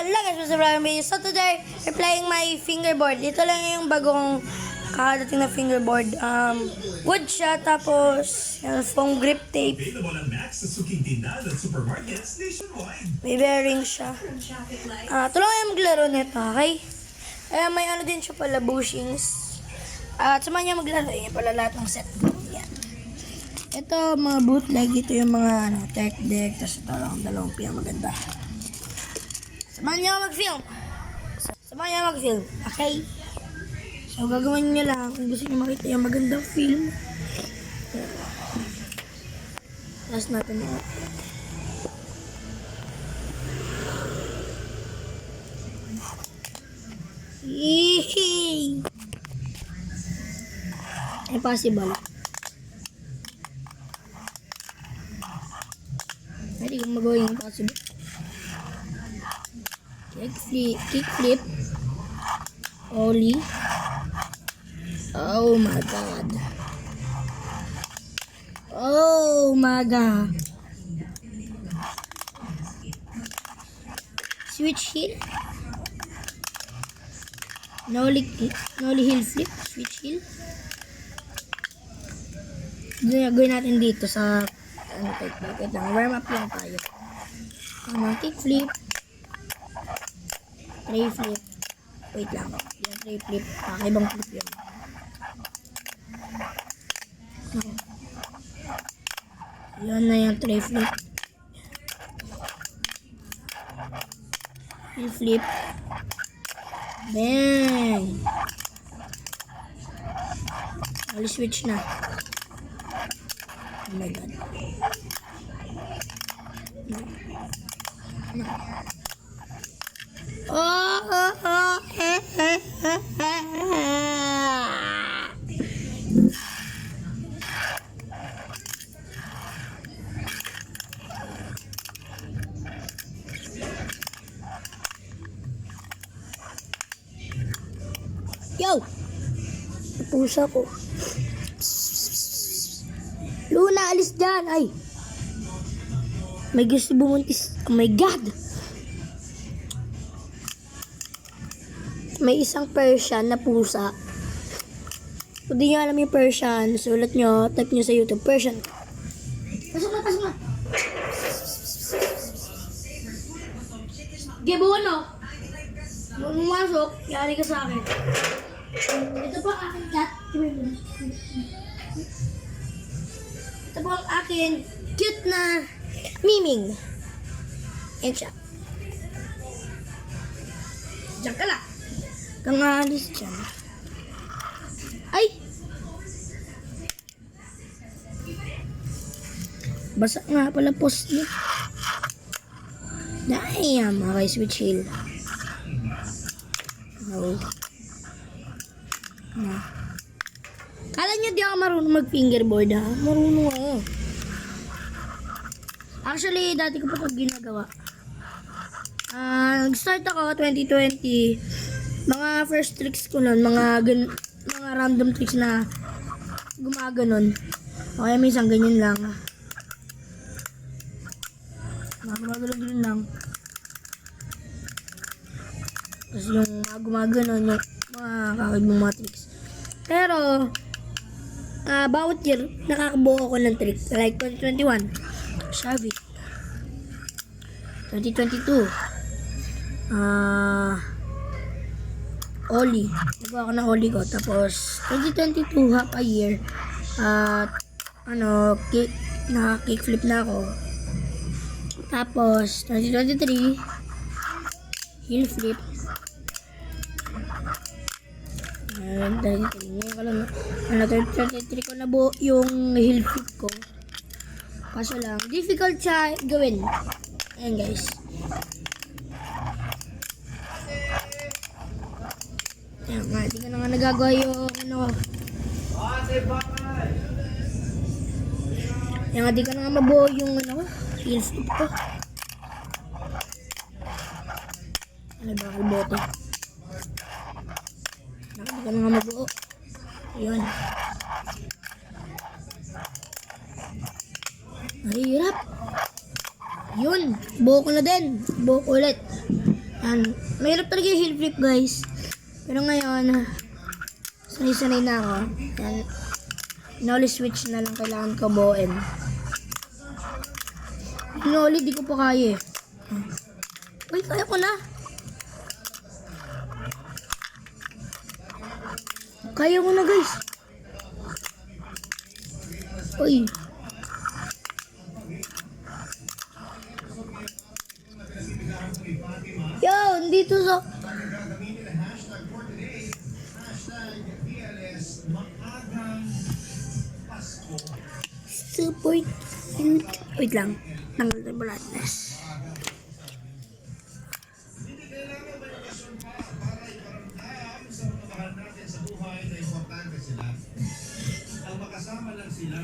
Hello guys, what's up everybody? So today, we're playing my fingerboard. Ito lang yung bagong kakadating na fingerboard. Wood siya, tapos yung foam grip tape. Available ang Max sa suking tindahan at supermarkets nationwide. May bearing siya. Tulungan yung maglaro nito, okay? May ano din siya pala, bushings. At sa mga maglaro, yun pala lahat ng set. Yan. Ito, mga bootleg. Ito yung mga tech deck. Tapos ito lang, dalawang maganda. Samahan niyo mag-film. Samahan niyo mag-film. Okay? So, gagawin niyo lang kung gusto niyo makita yung magandang film. Tapos natin yun. Yee! Impossible. Hindi ko magawa yung impossible. Kick flip. Ollie. Oh my god. Oh my god. Switch heel. Nollie heel flip. Switch heel. Gagawin natin dito sa bakit lang. Warm up lang tayo. Kick flip. Tray flip. Wait lang. Yan, tray flip. Ibang flip yun. Yan na yung tray flip. Heel flip. Bang! All switch na. Oh my god. Yo! Pusa ko. Luna, alis dyan! Ay! May gusto bumuntis. Oh my god! May isang Persian na pusa. Kung di nyo alam yung Persian, sulat nyo, type nyo sa YouTube, Persian. Pasok na! Gebo, ano? Huwag pumasok, yari ka sa akin. Ito po ang aking cat. Ito po ang aking cute na miming. Yan siya. Diyan ka lang. Kang aalis dyan. Ay! Basa nga pala post niya. Damn! Okay, switch heel. No. Kala nyo di ako marunong mag-fingerboard ha? Marunong ako. Actually, dati ko pa ito ginagawa. Nag-start ako 2020. Mga first tricks ko nun, mga random tricks na gumaganon. Okay, minsan ganyan lang. Gumaganon lang. Tapos yung gumaganon, yung mga kakaibang mga tricks. Pero, bawat year, nakakabuo ako ng trick. Like 2021, Shabby. 2022, Ollie. Nagawa ako ng Ollie ko. Tapos, 2022, half a year. Kickflip na ako. Tapos, 2023, heel flip. Ngayon ko lang, 2023 ko na buo yung heel flip ko. Kaso lang, difficult siya gawin. Ayan guys. Ayan nga, di ka na nga nagagawa yung Ayan nga, di ka na nga mabuo yung heel flip ko. Ano ba, kalbote? Di ka na nga mabuo. Ayan. Mahirap. Yun, buo ko na din. Buo ko ulit. Yan. Mahirap talaga yung heel flip, guys. Pero ngayon, sanay-sanay na ako. Yan. Nollie switch na lang kailangan ko buuin. Nollie, di ko pa kaya eh. Uy, kaya ko na. Kaya ko na, guys. Uy. Yo, dito sa... Support. Wait lang. Tanggal na brightness.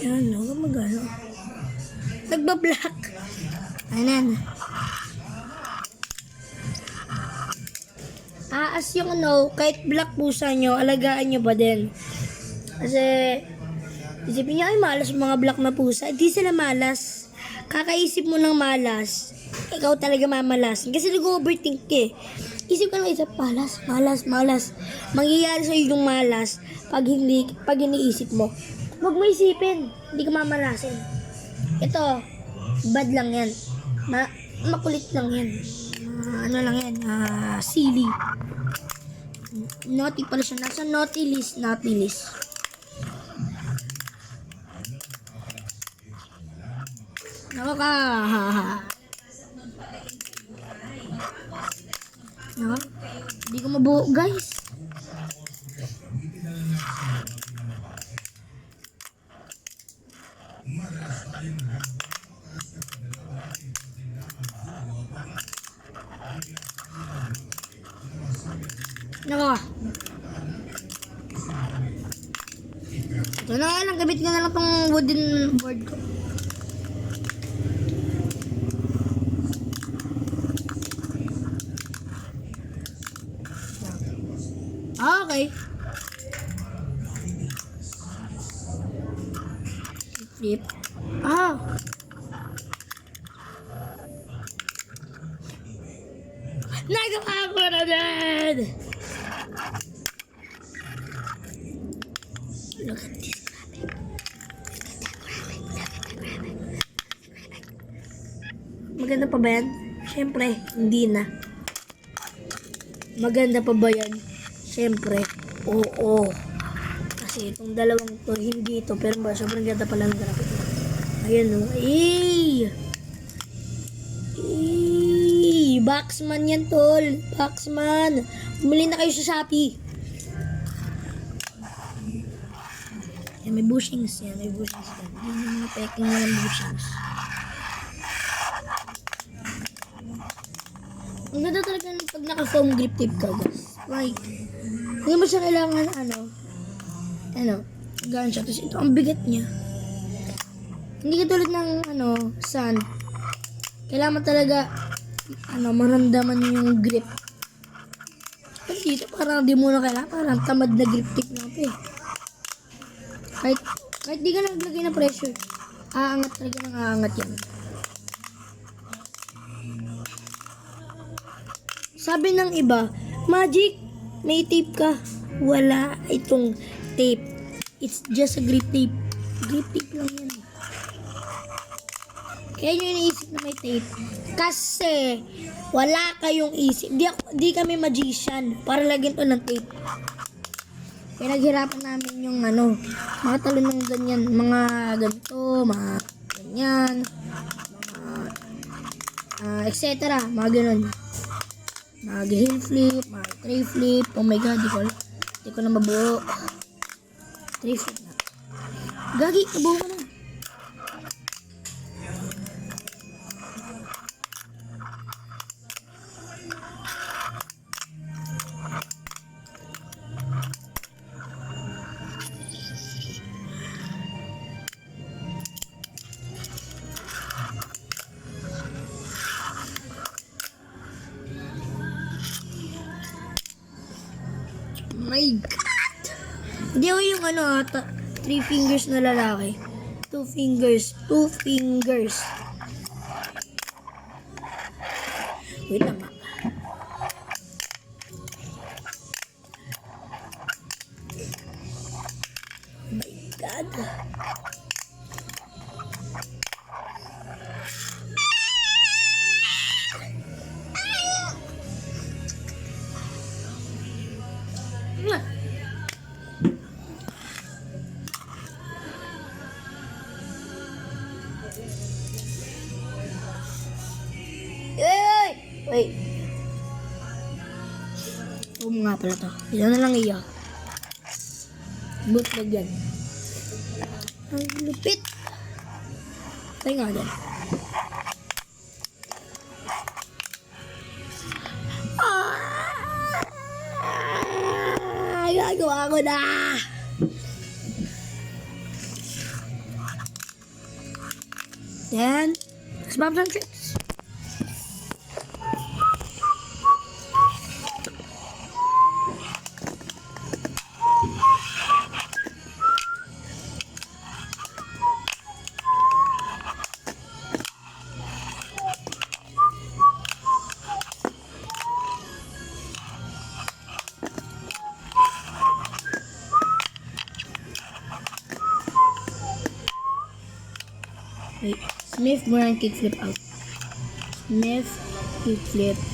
Yan, no? Magano? Nagbablock. Ayan. As yung kahit black pusa nyo, alagaan nyo ba din? Kasi, isipin nyo, ay malas mga black na pusa. Di sila malas. Kakaisip mo ng malas, ikaw talaga mamalas. Kasi nag-overthink eh. Isip ka ng isip, malas. Mangyayari sa'yo yung malas pag iniisip mo. Huwag mo isipin, hindi ka mamalasin. Ito, bad lang yan. Makulit lang yan. Ano lang yan, silly. Naughty pala siya. Nasa naughty list. No? Hindi ko mabuo, guys. Nako. Ito na nga lang, gamit ko na lang tong wooden board ko. Okay. Flip. Nagawa ko na din! Look at this. Maganda pa ba yan? Siyempre, hindi na. Maganda pa ba yan? Siyempre, oo. Kasi itong dalawang to, hindi ito. Pero ba, sobrang ganda pala ng graphic. Ayan o. Boxman yan, tol. Boxman. Bumili na kayo sa Shopee. Yan, may bushings yan. Yan yung mga peking na ng bushings. Ang ganda talaga pag naka-foam grip tape ka, guys. Like, hindi mo siya kailangan, gaan siya. Tapos ito, ang bigat niya. Hindi katulad ng, sand. Kailangan talaga, maramdaman yung grip. Pero dito, parang di mo na kailangan. Parang tamad na grip tape lang ito eh. Kahit di ka naglagay ng pressure, aangat talaga ng aangat yan. Sabi ng iba, Magic, may tape ka. Wala itong tape. It's just a grip tape. Grip tape lang yan. Kaya nyo iniisip na may tape. Kasi, wala kayong isip. Di kami magician para lagyan to ng tape. Kaya naghirapan namin yung mga talon ng ganyan. Mga ganito, mga ganyan. Etc. Mga ganun. Mag-heel flip, mag-tray flip. Oh my god, di ko na mabuo. Tray flip na. Gagi, nabuo ko na. My God! Hindi ako yung 3 fingers na lalaki. 2 fingers. Wait lang. Foam nga pala to. Ito na lang iya. Bootleg yan. Ang lupit. Tayo nga din. Gagawa ko na! Yan. Sbabs and tricks. Wait. Smith Moran kickflip out. Smith kickflip out.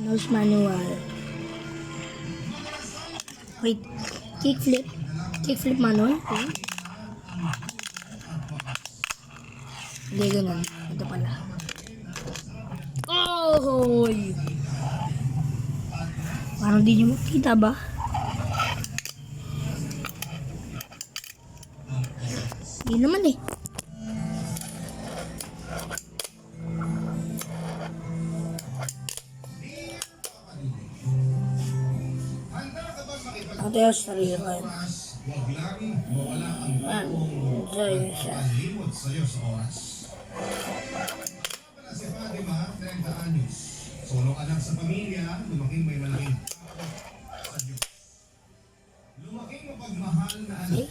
Nose manual. Wait, kickflip. Kickflip manual? Hindi ganun. Ito pala. Oh! Parang di nyo makita ba? Hindi naman eh. Ito yung sarili ko. Ayan. Diyan siya. Si Fatima, 30 anyos. Solo anak sa pamilya, lumaking may malaking sa Diyos. Lumaking mapagmahal na anak.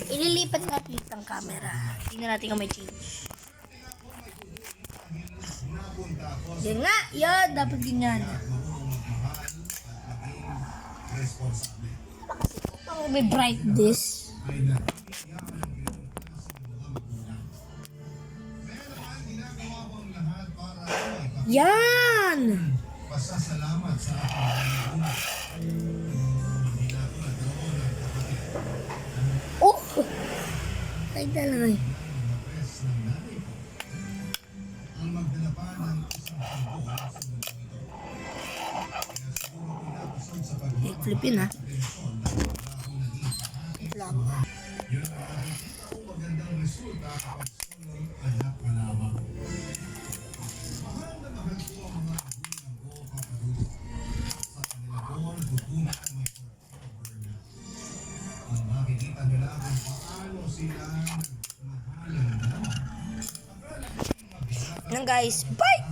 Ililipat natin ang camera. Tingnan natin kung may change. Yan nga! Yan! Dapat ganyan. Responsable. Bakit may bright this? Ay na. Yaman ang ginagawa sa mga magulang. Kaya naman, ginagawa ko ang lahat para Yan! pasasalamat sa aking magulang. Hindi na ako nagkaroon ng kapatid. Oh! Ay talaga eh. Napres ng nanay ko. Ang magdala pa ng isang subo sa mundo ito. Kaya siguro pinapasod sa pagmamahal. Flip yun ha. Atensyon na wala akong naging kahit Lang. yun ang nakikita ko magandang resulta kapag solo anak ka lamang. Mahal na mahal ko ang mga magulang ko kapatid. Sa kanila ko natutunan ang may forever na. Ang makikita nila kung paano sila nagmahalan na. Yan guys. Bye!